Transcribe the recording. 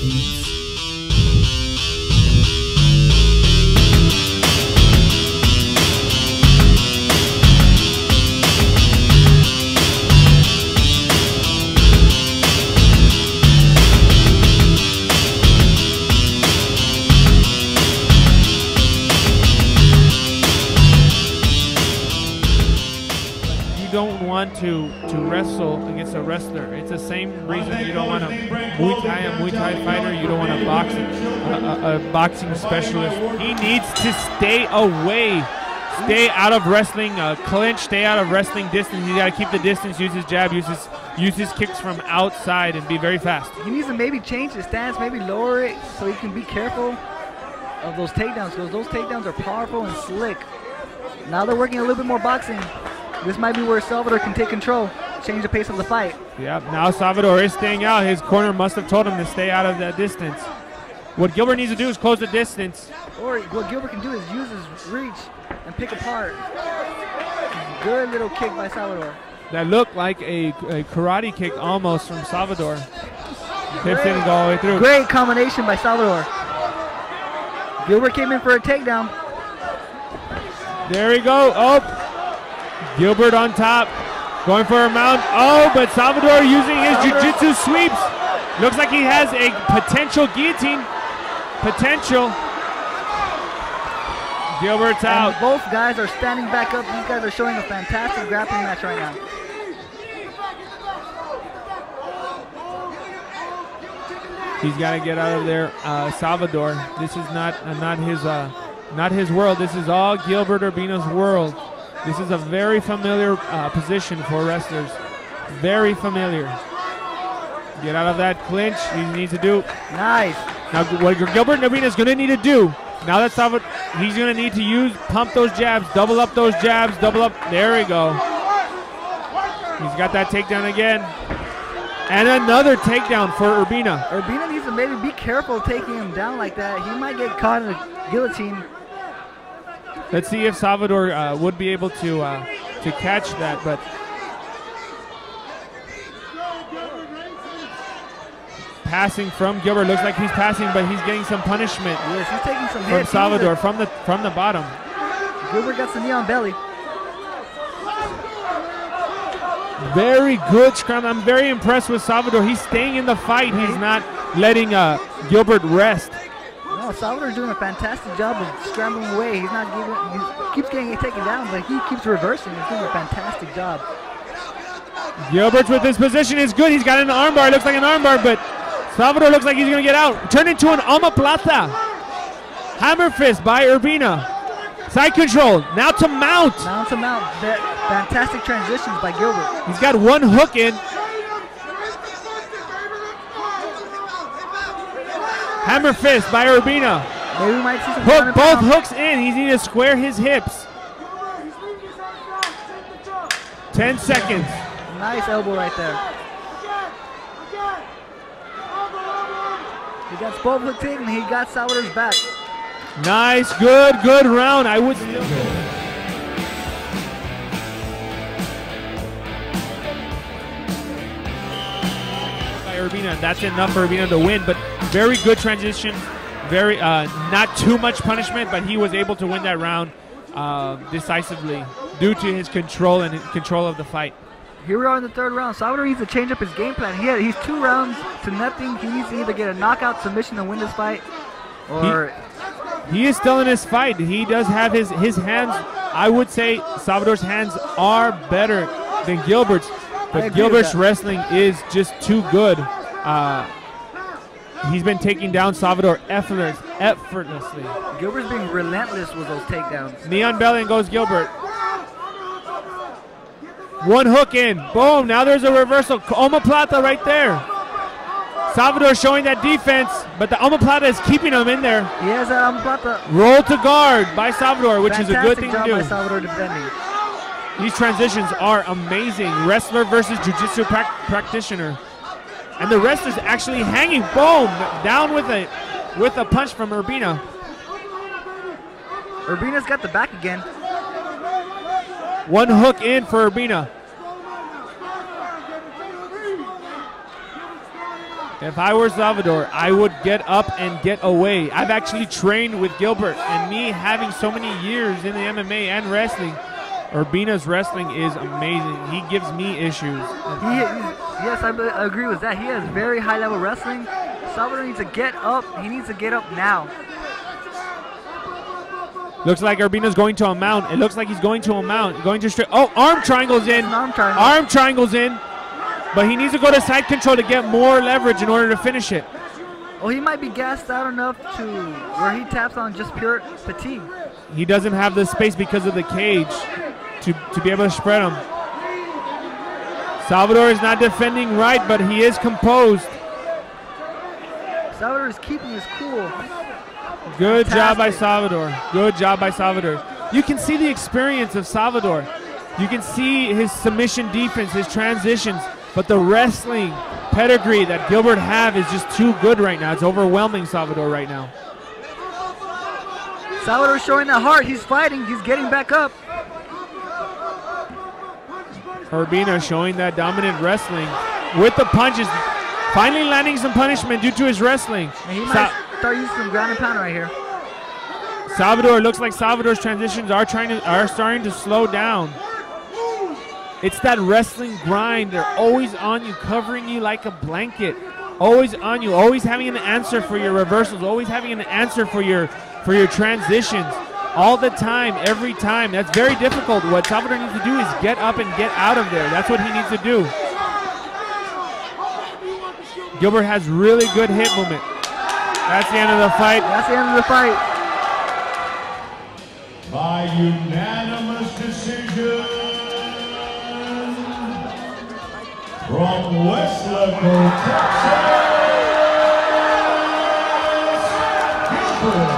Beats. Don't want to wrestle against a wrestler. It's the same reason you don't want a Muay Thai fighter. You don't want a boxing specialist. He needs to stay away, stay out of wrestling clinch, stay out of wrestling distance. He's got to keep the distance, use his jab, use his kicks from outside, and be very fast. He needs to maybe change his stance, maybe lower it so he can be careful of those takedowns, because those takedowns are powerful and slick. Now they're working a little bit more boxing. This might be where Salvador can take control, change the pace of the fight. Yeah, now Salvador is staying out. His corner must have told him to stay out of that distance. What Gilbert needs to do is close the distance. Or what Gilbert can do is use his reach and pick apart. Good little kick by Salvador. That looked like a karate kick almost from Salvador. Hips didn't go all the way through. Great combination by Salvador. Gilbert came in for a takedown. There we go. Oh. Gilbert on top, going for a mount. Oh, but Salvador using his jiu-jitsu sweeps. Looks like he has a potential guillotine. Potential. Gilbert's out. And both guys are standing back up. These guys are showing a fantastic grappling match right now. He's got to get out of there, Salvador. This is not his world. This is all Gilbert Urbina's world. This is a very familiar position for wrestlers. Very familiar. Get out of that clinch. He needs to do. Nice. Now, what Gilbert Urbina is going to need to do, now that Salvador, he's going to need to pump those jabs, double up those jabs, double up. There we go. He's got that takedown again. And another takedown for Urbina. Urbina needs to maybe be careful taking him down like that. He might get caught in a guillotine. Let's see if Salvador would be able to catch that, but passing from Gilbert. Looks like he's passing, but he's getting some punishment. Yes, he's taking some from hits. Salvador from the bottom. Gilbert got some knee on belly. Very good scrum. I'm very impressed with Salvador. He's staying in the fight. He's not letting Gilbert rest. No, Salvador's doing a fantastic job of scrambling away. He's not giving. He keeps getting taken down, but he keeps reversing. He's doing a fantastic job. Gilbert's with his position is good. He's got an armbar. It looks like an armbar, but Salvador looks like he's going to get out. Turn into an omoplata. Hammer fist by Urbina. Side control. Now to mount. Now to mount. Fantastic transitions by Gilbert. He's got one hook in. Hammer fist by Urbina. Maybe we might see some hook, both hooks in. He needs to square his hips. 10 seconds. Nice elbow right there. He got both hooks in and he got Salvador's back. Nice, good round. I would still by Urbina, and that's enough for Urbina to win, but very good transition. Very not too much punishment, but he was able to win that round decisively due to his control and his control of the fight. Here we are in the third round. Salvador needs to change up his game plan. He's 2 rounds to nothing. He needs to either get a knockout submission to win this fight, or he is still in his fight. He does have his hands. I would say Salvador's hands are better than Gilbert's, but Gilbert's wrestling is just too good. He's been taking down Salvador effortlessly. Gilbert's being relentless with those takedowns. Knee on belly and goes Gilbert. One hook in. Boom. Now there's a reversal. Omoplata right there. Salvador showing that defense, but the omoplata is keeping him in there. He has that omoplata. Roll to guard by Salvador, which is a good thing to do. By Salvador defending. These transitions are amazing. Wrestler versus jiu-jitsu practitioner. And the wrestler's actually hanging. Boom. Down with a punch from Urbina. Urbina's got the back again. One hook in for Urbina. If I were Salvador, I would get up and get away. I've actually trained with Gilbert, and me having so many years in the MMA and wrestling, Urbina's wrestling is amazing. He gives me issues. Yes, I agree with that. He has very high-level wrestling. Salvador needs to get up. He needs to get up now. Looks like Urbina's going to a mount. It looks like he's going to a mount. Going to straight. Oh, arm triangles in. Arm triangle. Arm triangles in. But he needs to go to side control to get more leverage in order to finish it. Well, he might be gassed out enough to where he taps on just pure fatigue. He doesn't have the space because of the cage to be able to spread him. Salvador is not defending right, but he is composed. Salvador is keeping his cool. Good job by Salvador. Good job by Salvador. You can see the experience of Salvador. You can see his submission defense, his transitions, but the wrestling pedigree that Gilbert have is just too good right now. It's overwhelming Salvador right now. Salvador showing that heart. He's fighting. He's getting back up. Urbina showing that dominant wrestling with the punches. Finally landing some punishment due to his wrestling. And he might start using some ground and pound right here. Salvador, looks like Salvador's transitions are starting to slow down. It's that wrestling grind. They're always on you, covering you like a blanket. Always on you, always having an answer for your reversals, always having an answer for your transitions. All the time, every time. That's very difficult. What Salvador needs to do is get up and get out of there. That's what he needs to do. Gilbert has really good hip movement. That's the end of the fight. That's the end of the fight. By unanimous decision from Weslaco, Texas, Gilbert